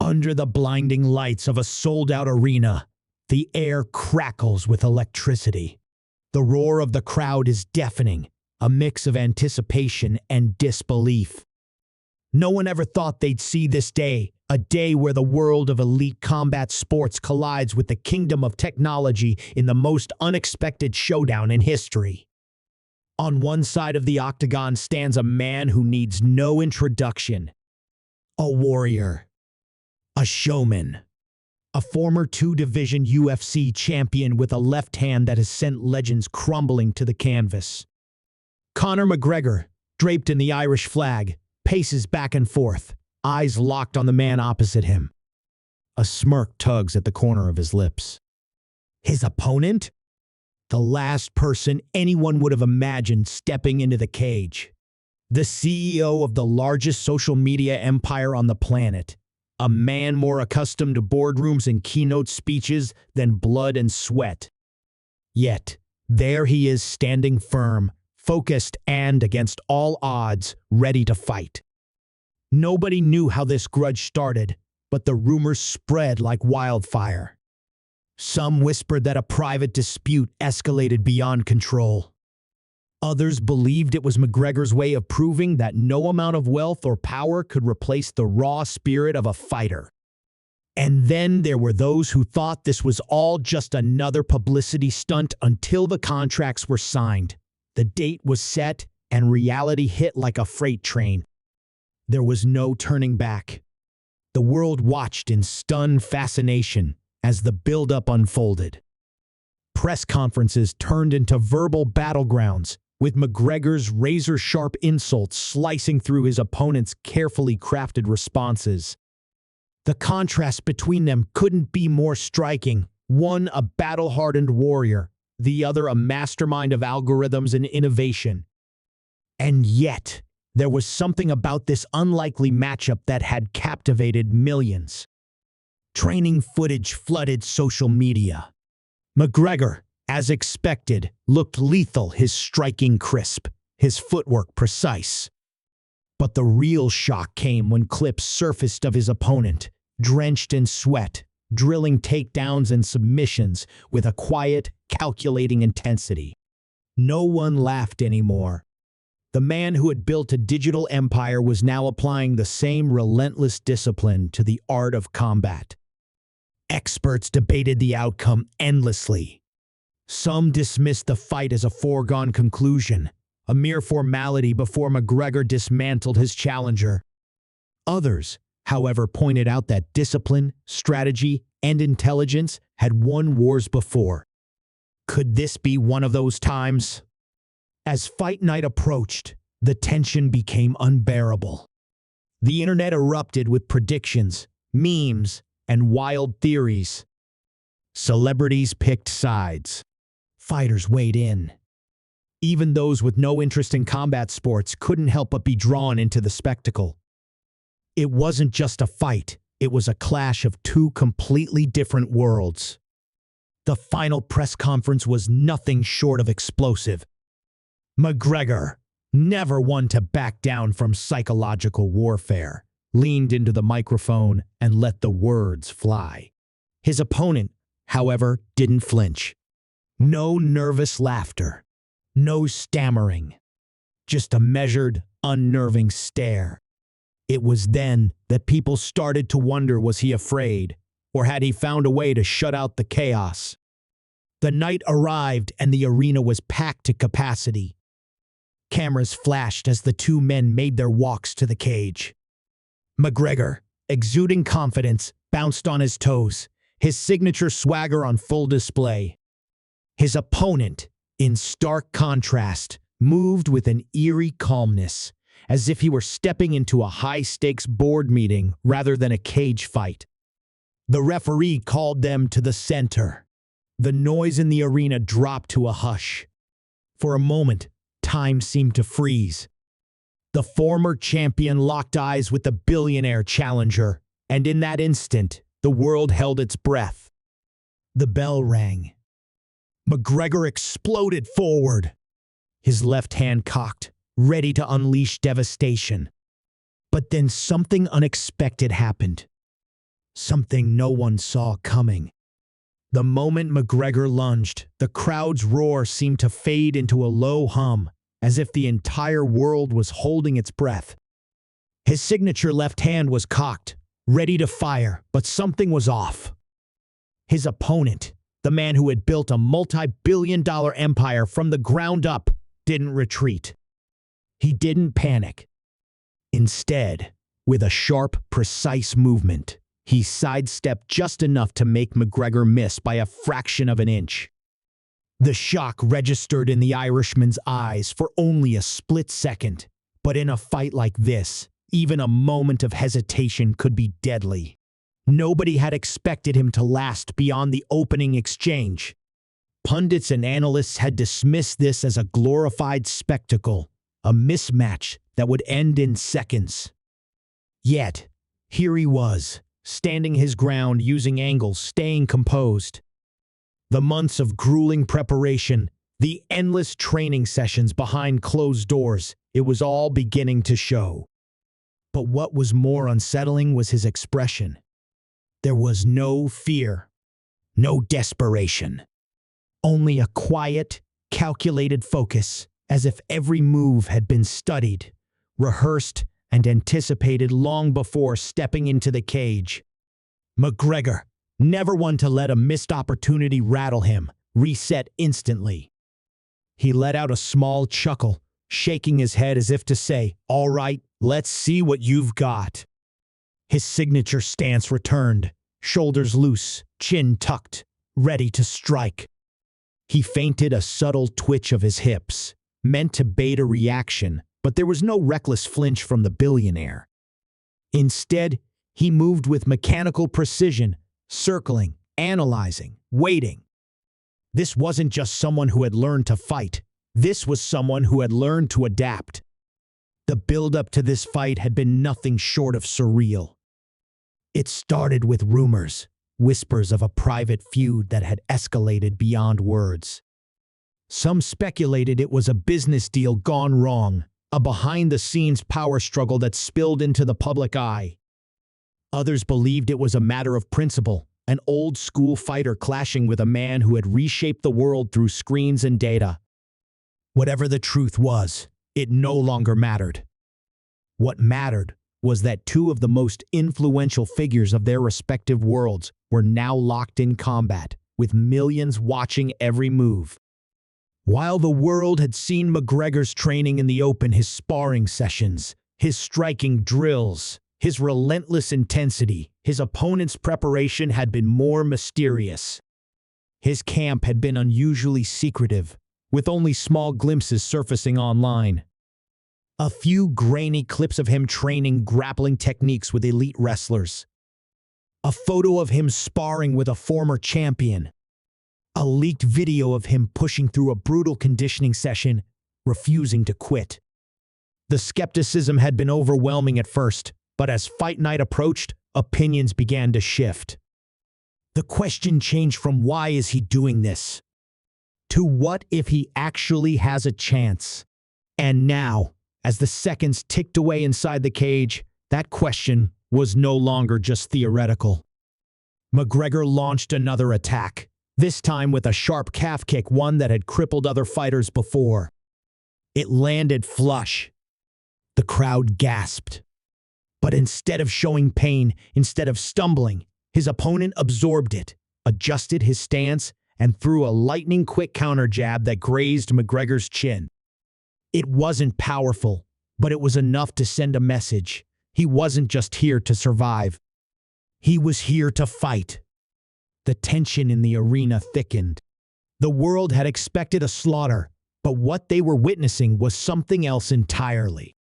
Under the blinding lights of a sold-out arena, the air crackles with electricity. The roar of the crowd is deafening, a mix of anticipation and disbelief. No one ever thought they'd see this day, a day where the world of elite combat sports collides with the kingdom of technology in the most unexpected showdown in history. On one side of the octagon stands a man who needs no introduction. A warrior. A showman. A former two-division UFC champion with a left hand that has sent legends crumbling to the canvas. Conor McGregor, draped in the Irish flag, paces back and forth, eyes locked on the man opposite him. A smirk tugs at the corner of his lips. His opponent? The last person anyone would have imagined stepping into the cage. The CEO of the largest social media empire on the planet. A man more accustomed to boardrooms and keynote speeches than blood and sweat. Yet, there he is standing firm, focused and, against all odds, ready to fight. Nobody knew how this grudge started, but the rumors spread like wildfire. Some whispered that a private dispute escalated beyond control. Others believed it was McGregor's way of proving that no amount of wealth or power could replace the raw spirit of a fighter. And then there were those who thought this was all just another publicity stunt until the contracts were signed. The date was set, and reality hit like a freight train. There was no turning back. The world watched in stunned fascination as the build-up unfolded. Press conferences turned into verbal battlegrounds, with McGregor's razor-sharp insults slicing through his opponent's carefully crafted responses. The contrast between them couldn't be more striking. One a battle-hardened warrior, the other a mastermind of algorithms and innovation. And yet, there was something about this unlikely matchup that had captivated millions. Training footage flooded social media. McGregor, as expected, looked lethal, his striking crisp, his footwork precise. But the real shock came when clips surfaced of his opponent, drenched in sweat, drilling takedowns and submissions with a quiet, calculating intensity. No one laughed anymore. The man who had built a digital empire was now applying the same relentless discipline to the art of combat. Experts debated the outcome endlessly. Some dismissed the fight as a foregone conclusion, a mere formality before McGregor dismantled his challenger. Others, however, pointed out that discipline, strategy, and intelligence had won wars before. Could this be one of those times? As fight night approached, the tension became unbearable. The internet erupted with predictions, memes, and wild theories. Celebrities picked sides. Fighters weighed in. Even those with no interest in combat sports couldn't help but be drawn into the spectacle. It wasn't just a fight, it was a clash of two completely different worlds. The final press conference was nothing short of explosive. McGregor, never one to back down from psychological warfare, leaned into the microphone and let the words fly. His opponent, however, didn't flinch. No nervous laughter, no stammering, just a measured, unnerving stare. It was then that people started to wonder, was he afraid, or had he found a way to shut out the chaos? The night arrived and the arena was packed to capacity. Cameras flashed as the two men made their walks to the cage. McGregor, exuding confidence, bounced on his toes, his signature swagger on full display. His opponent, in stark contrast, moved with an eerie calmness, as if he were stepping into a high-stakes board meeting rather than a cage fight. The referee called them to the center. The noise in the arena dropped to a hush. For a moment, time seemed to freeze. The former champion locked eyes with the billionaire challenger, and in that instant, the world held its breath. The bell rang. McGregor exploded forward, his left hand cocked, ready to unleash devastation. But then something unexpected happened. something no one saw coming. The moment McGregor lunged, the crowd's roar seemed to fade into a low hum, as if the entire world was holding its breath. His signature left hand was cocked, ready to fire, but something was off. His opponent, the man who had built a multi-billion-dollar empire from the ground up, didn't retreat. He didn't panic. Instead, with a sharp, precise movement, he sidestepped just enough to make McGregor miss by a fraction of an inch. The shock registered in the Irishman's eyes for only a split second, but in a fight like this, even a moment of hesitation could be deadly. Nobody had expected him to last beyond the opening exchange. Pundits and analysts had dismissed this as a glorified spectacle, a mismatch that would end in seconds. Yet, here he was, standing his ground, using angles, staying composed. The months of grueling preparation, the endless training sessions behind closed doors, it was all beginning to show. But what was more unsettling was his expression. There was no fear, no desperation. Only a quiet, calculated focus, as if every move had been studied, rehearsed, and anticipated long before stepping into the cage. McGregor, never one to let a missed opportunity rattle him, reset instantly. He let out a small chuckle, shaking his head as if to say, "All right, let's see what you've got." His signature stance returned, shoulders loose, chin tucked, ready to strike. He feinted a subtle twitch of his hips, meant to bait a reaction, but there was no reckless flinch from the billionaire. Instead, he moved with mechanical precision, circling, analyzing, waiting. This wasn't just someone who had learned to fight. This was someone who had learned to adapt. The build-up to this fight had been nothing short of surreal. It started with rumors, whispers of a private feud that had escalated beyond words. Some speculated it was a business deal gone wrong, a behind-the-scenes power struggle that spilled into the public eye. Others believed it was a matter of principle, an old-school fighter clashing with a man who had reshaped the world through screens and data. Whatever the truth was, it no longer mattered. What mattered was that two of the most influential figures of their respective worlds were now locked in combat, with millions watching every move. While the world had seen McGregor's training in the open, his sparring sessions, his striking drills, his relentless intensity, his opponent's preparation had been more mysterious. His camp had been unusually secretive, with only small glimpses surfacing online. A few grainy clips of him training grappling techniques with elite wrestlers. A photo of him sparring with a former champion. A leaked video of him pushing through a brutal conditioning session, refusing to quit. The skepticism had been overwhelming at first, but as fight night approached, opinions began to shift. The question changed from "why is he doing this?" to "what if he actually has a chance?" And now, as the seconds ticked away inside the cage, that question was no longer just theoretical. McGregor launched another attack, this time with a sharp calf kick, one that had crippled other fighters before. It landed flush. The crowd gasped. But instead of showing pain, instead of stumbling, his opponent absorbed it, adjusted his stance, and threw a lightning-quick counter jab that grazed McGregor's chin. It wasn't powerful, but it was enough to send a message. He wasn't just here to survive. He was here to fight. The tension in the arena thickened. The world had expected a slaughter, but what they were witnessing was something else entirely.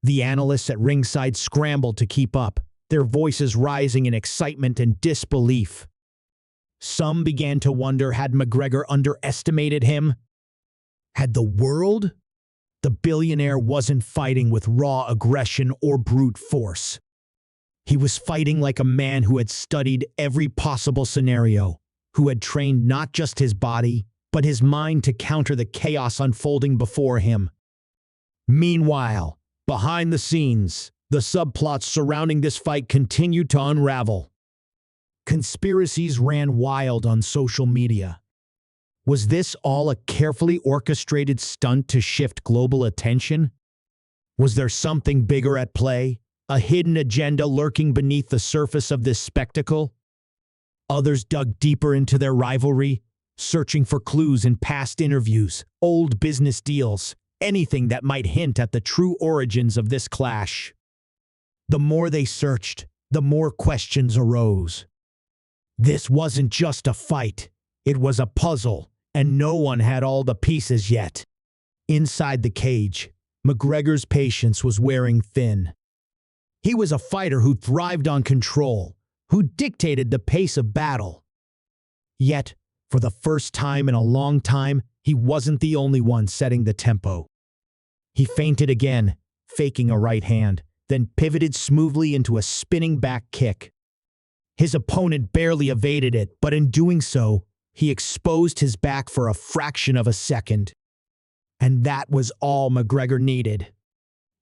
The analysts at ringside scrambled to keep up, their voices rising in excitement and disbelief. Some began to wonder, had McGregor underestimated him? Had the world? The billionaire wasn't fighting with raw aggression or brute force. He was fighting like a man who had studied every possible scenario, who had trained not just his body, but his mind to counter the chaos unfolding before him. Meanwhile, behind the scenes, the subplots surrounding this fight continued to unravel. Conspiracies ran wild on social media. Was this all a carefully orchestrated stunt to shift global attention? Was there something bigger at play? A hidden agenda lurking beneath the surface of this spectacle? Others dug deeper into their rivalry, searching for clues in past interviews, old business deals, anything that might hint at the true origins of this clash. The more they searched, the more questions arose. This wasn't just a fight, it was a puzzle, and no one had all the pieces yet. Inside the cage, McGregor's patience was wearing thin. He was a fighter who thrived on control, who dictated the pace of battle. Yet, for the first time in a long time, he wasn't the only one setting the tempo. He feinted again, faking a right hand, then pivoted smoothly into a spinning back kick. His opponent barely evaded it, but in doing so, he exposed his back for a fraction of a second. And that was all McGregor needed.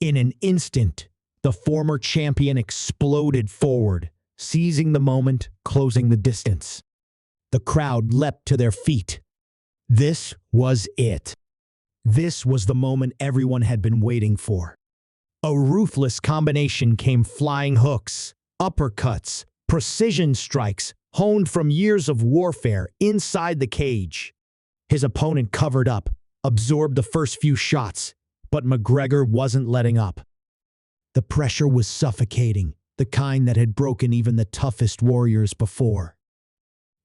In an instant, the former champion exploded forward, seizing the moment, closing the distance. The crowd leapt to their feet. This was it. This was the moment everyone had been waiting for. A ruthless combination came: flying hooks, uppercuts, precision strikes, honed from years of warfare inside the cage. His opponent covered up, absorbed the first few shots, but McGregor wasn't letting up. The pressure was suffocating, the kind that had broken even the toughest warriors before.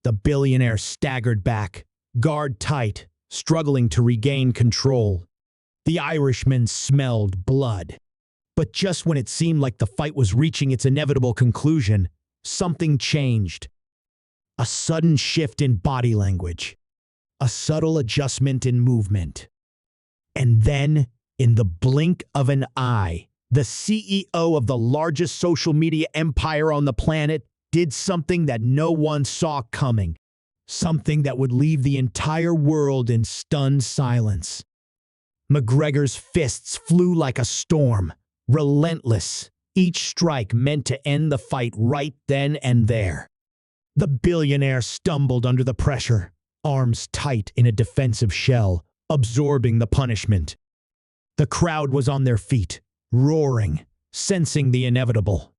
The billionaire staggered back, guard tight, struggling to regain control. The Irishman smelled blood. But just when it seemed like the fight was reaching its inevitable conclusion, something changed. A sudden shift in body language. A subtle adjustment in movement. And then, in the blink of an eye, the CEO of the largest social media empire on the planet did something that no one saw coming. Something that would leave the entire world in stunned silence. McGregor's fists flew like a storm, relentless, each strike meant to end the fight right then and there. The billionaire stumbled under the pressure, arms tight in a defensive shell, absorbing the punishment. The crowd was on their feet, roaring, sensing the inevitable.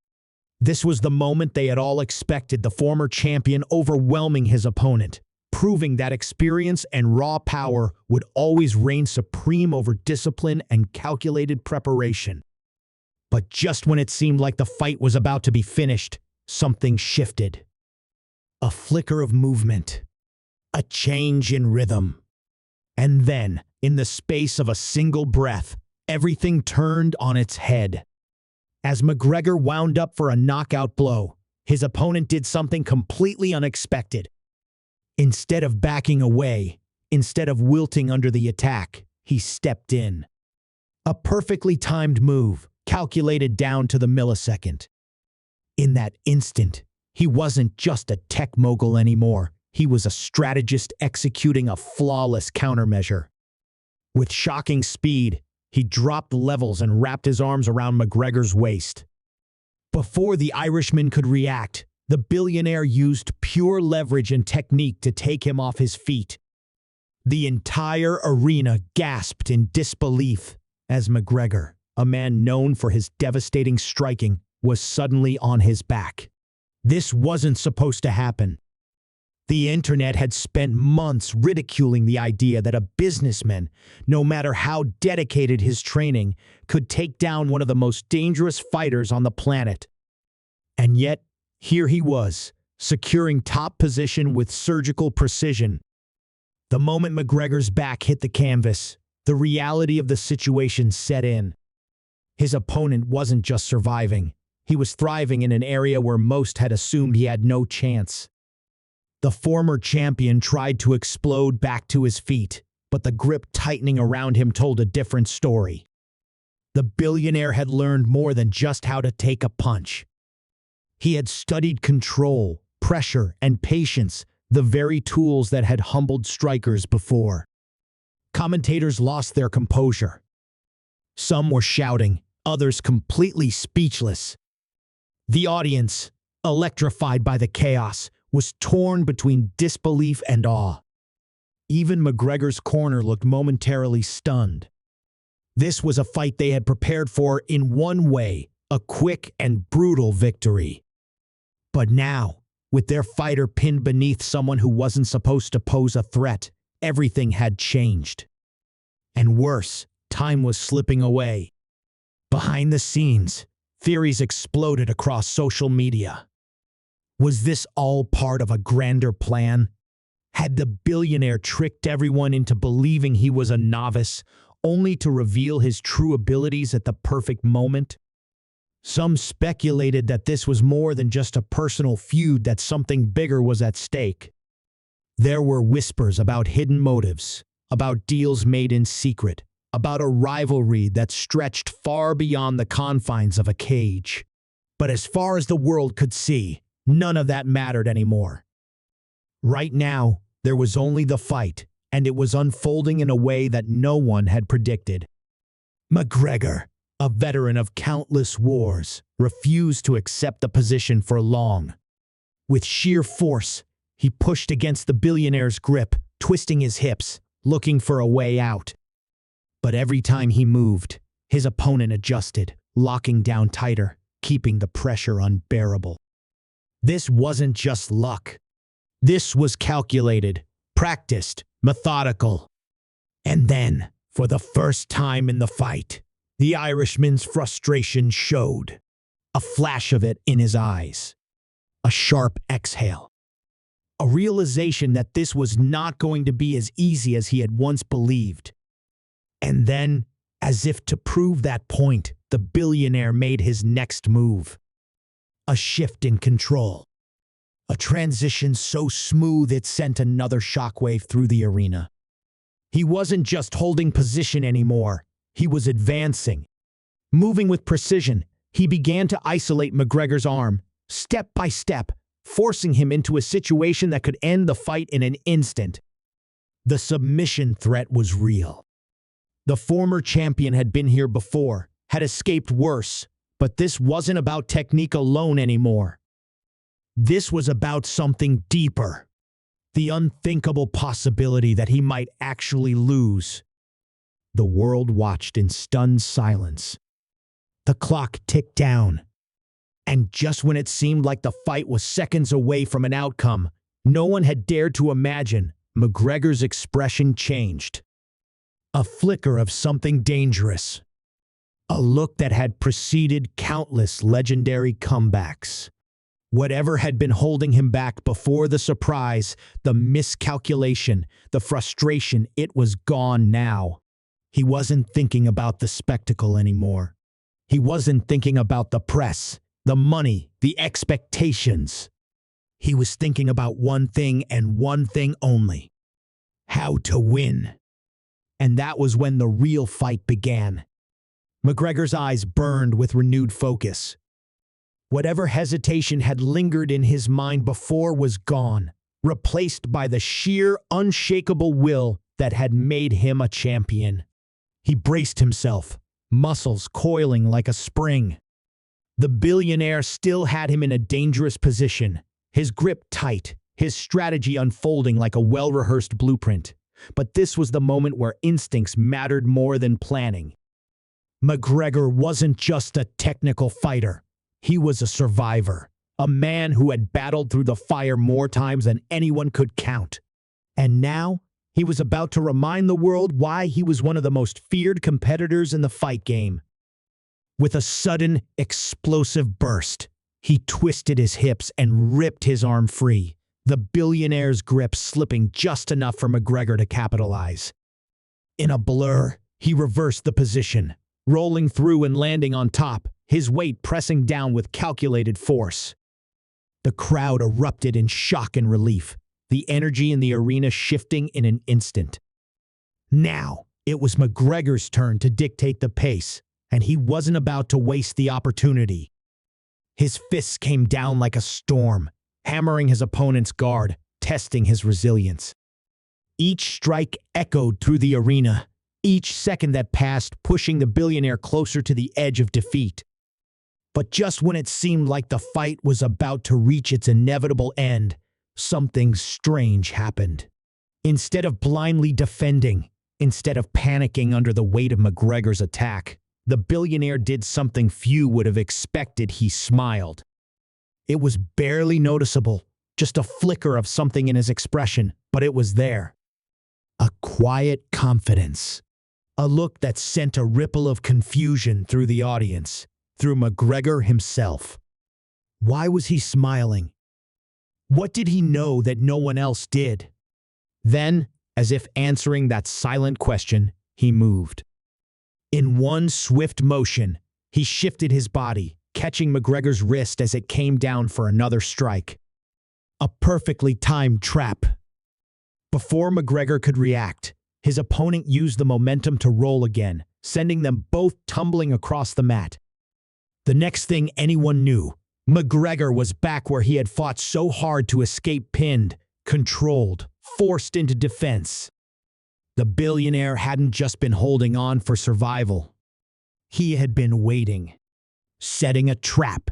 This was the moment they had all expected, the former champion overwhelming his opponent, proving that experience and raw power would always reign supreme over discipline and calculated preparation. But just when it seemed like the fight was about to be finished, something shifted. A flicker of movement. A change in rhythm. And then, in the space of a single breath, everything turned on its head. As McGregor wound up for a knockout blow, his opponent did something completely unexpected. Instead of backing away, instead of wilting under the attack, he stepped in. A perfectly timed move, calculated down to the millisecond. In that instant, he wasn't just a tech mogul anymore. He was a strategist executing a flawless countermeasure. With shocking speed, he dropped levels and wrapped his arms around McGregor's waist. Before the Irishman could react, the billionaire used pure leverage and technique to take him off his feet. The entire arena gasped in disbelief as McGregor, a man known for his devastating striking, was suddenly on his back. This wasn't supposed to happen. The internet had spent months ridiculing the idea that a businessman, no matter how dedicated his training, could take down one of the most dangerous fighters on the planet. And yet, here he was, securing top position with surgical precision. The moment McGregor's back hit the canvas, the reality of the situation set in. His opponent wasn't just surviving, he was thriving in an area where most had assumed he had no chance. The former champion tried to explode back to his feet, but the grip tightening around him told a different story. The billionaire had learned more than just how to take a punch. He had studied control, pressure, and patience, the very tools that had humbled strikers before. Commentators lost their composure. Some were shouting, others completely speechless. The audience, electrified by the chaos, was torn between disbelief and awe. Even McGregor's corner looked momentarily stunned. This was a fight they had prepared for in one way, a quick and brutal victory. But now, with their fighter pinned beneath someone who wasn't supposed to pose a threat, everything had changed. And worse, time was slipping away. Behind the scenes, theories exploded across social media. Was this all part of a grander plan? Had the billionaire tricked everyone into believing he was a novice, only to reveal his true abilities at the perfect moment? Some speculated that this was more than just a personal feud, that something bigger was at stake. There were whispers about hidden motives, about deals made in secret, about a rivalry that stretched far beyond the confines of a cage. But as far as the world could see, none of that mattered anymore. Right now, there was only the fight, and it was unfolding in a way that no one had predicted. McGregor, a veteran of countless wars, refused to accept the position for long. With sheer force, he pushed against the billionaire's grip, twisting his hips, looking for a way out. But every time he moved, his opponent adjusted, locking down tighter, keeping the pressure unbearable. This wasn't just luck. This was calculated, practiced, methodical. And then, for the first time in the fight, the Irishman's frustration showed. A flash of it in his eyes. A sharp exhale. A realization that this was not going to be as easy as he had once believed. And then, as if to prove that point, the billionaire made his next move. A shift in control. A transition so smooth it sent another shockwave through the arena. He wasn't just holding position anymore. He was advancing. Moving with precision, he began to isolate McGregor's arm, step by step, forcing him into a situation that could end the fight in an instant. The submission threat was real. The former champion had been here before, had escaped worse, but this wasn't about technique alone anymore. This was about something deeper. The unthinkable possibility that he might actually lose. The world watched in stunned silence. The clock ticked down. And just when it seemed like the fight was seconds away from an outcome, no one had dared to imagine, McGregor's expression changed. A flicker of something dangerous. A look that had preceded countless legendary comebacks. Whatever had been holding him back before the surprise, the miscalculation, the frustration, it was gone now. He wasn't thinking about the spectacle anymore. He wasn't thinking about the press, the money, the expectations. He was thinking about one thing and one thing only: how to win. And that was when the real fight began. McGregor's eyes burned with renewed focus. Whatever hesitation had lingered in his mind before was gone, replaced by the sheer, unshakable will that had made him a champion. He braced himself, muscles coiling like a spring. The billionaire still had him in a dangerous position, his grip tight, his strategy unfolding like a well-rehearsed blueprint. But this was the moment where instincts mattered more than planning. McGregor wasn't just a technical fighter. He was a survivor, a man who had battled through the fire more times than anyone could count. And now, he was about to remind the world why he was one of the most feared competitors in the fight game. With a sudden, explosive burst, he twisted his hips and ripped his arm free, the billionaire's grip slipping just enough for McGregor to capitalize. In a blur, he reversed the position, rolling through and landing on top, his weight pressing down with calculated force. The crowd erupted in shock and relief, the energy in the arena shifting in an instant. Now, it was McGregor's turn to dictate the pace, and he wasn't about to waste the opportunity. His fists came down like a storm, hammering his opponent's guard, testing his resilience. Each strike echoed through the arena, each second that passed pushing the billionaire closer to the edge of defeat. But just when it seemed like the fight was about to reach its inevitable end, something strange happened. Instead of blindly defending, instead of panicking under the weight of McGregor's attack, the billionaire did something few would have expected. He smiled. It was barely noticeable, just a flicker of something in his expression, but it was there. A quiet confidence. A look that sent a ripple of confusion through the audience, through McGregor himself. Why was he smiling? What did he know that no one else did? Then, as if answering that silent question, he moved. In one swift motion, he shifted his body, catching McGregor's wrist as it came down for another strike. A perfectly timed trap. Before McGregor could react, his opponent used the momentum to roll again, sending them both tumbling across the mat. The next thing anyone knew, McGregor was back where he had fought so hard to escape, pinned, controlled, forced into defense. The billionaire hadn't just been holding on for survival. He had been waiting, setting a trap.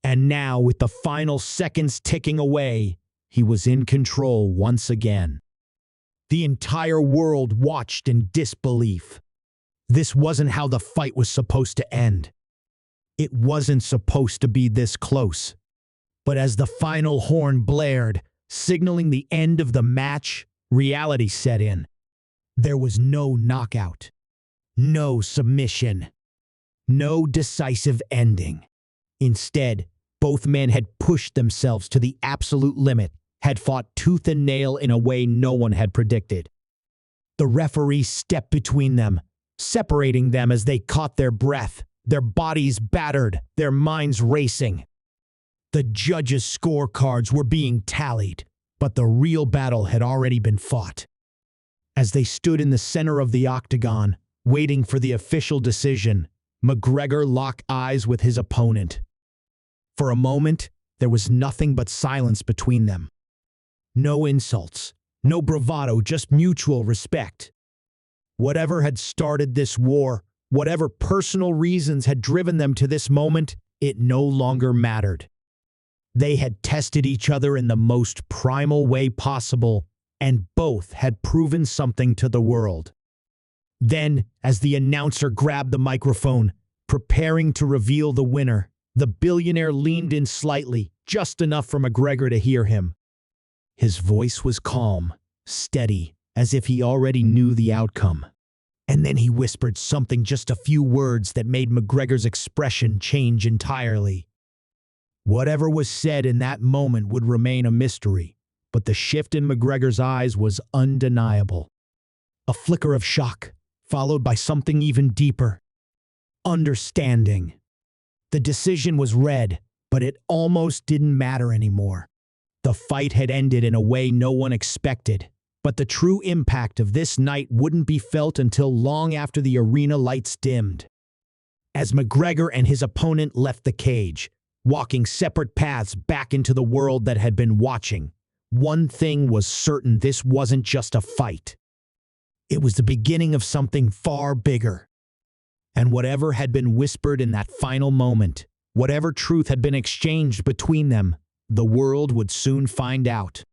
And now, with the final seconds ticking away, he was in control once again. The entire world watched in disbelief. This wasn't how the fight was supposed to end. It wasn't supposed to be this close. But as the final horn blared, signaling the end of the match, reality set in. There was no knockout, no submission, no decisive ending. Instead, both men had pushed themselves to the absolute limit, had fought tooth and nail in a way no one had predicted. The referee stepped between them, separating them as they caught their breath, their bodies battered, their minds racing. The judges' scorecards were being tallied, but the real battle had already been fought. As they stood in the center of the octagon, waiting for the official decision, McGregor locked eyes with his opponent. For a moment, there was nothing but silence between them. No insults, no bravado, just mutual respect. Whatever had started this war, whatever personal reasons had driven them to this moment, it no longer mattered. They had tested each other in the most primal way possible, and both had proven something to the world. Then, as the announcer grabbed the microphone, preparing to reveal the winner, the billionaire leaned in slightly, just enough for McGregor to hear him. His voice was calm, steady, as if he already knew the outcome. And then he whispered something, just a few words that made McGregor's expression change entirely. Whatever was said in that moment would remain a mystery, but the shift in McGregor's eyes was undeniable. A flicker of shock, followed by something even deeper. Understanding. The decision was read, but it almost didn't matter anymore. The fight had ended in a way no one expected, but the true impact of this night wouldn't be felt until long after the arena lights dimmed. As McGregor and his opponent left the cage, walking separate paths back into the world that had been watching, one thing was certain: this wasn't just a fight. It was the beginning of something far bigger. And whatever had been whispered in that final moment, whatever truth had been exchanged between them, the world would soon find out.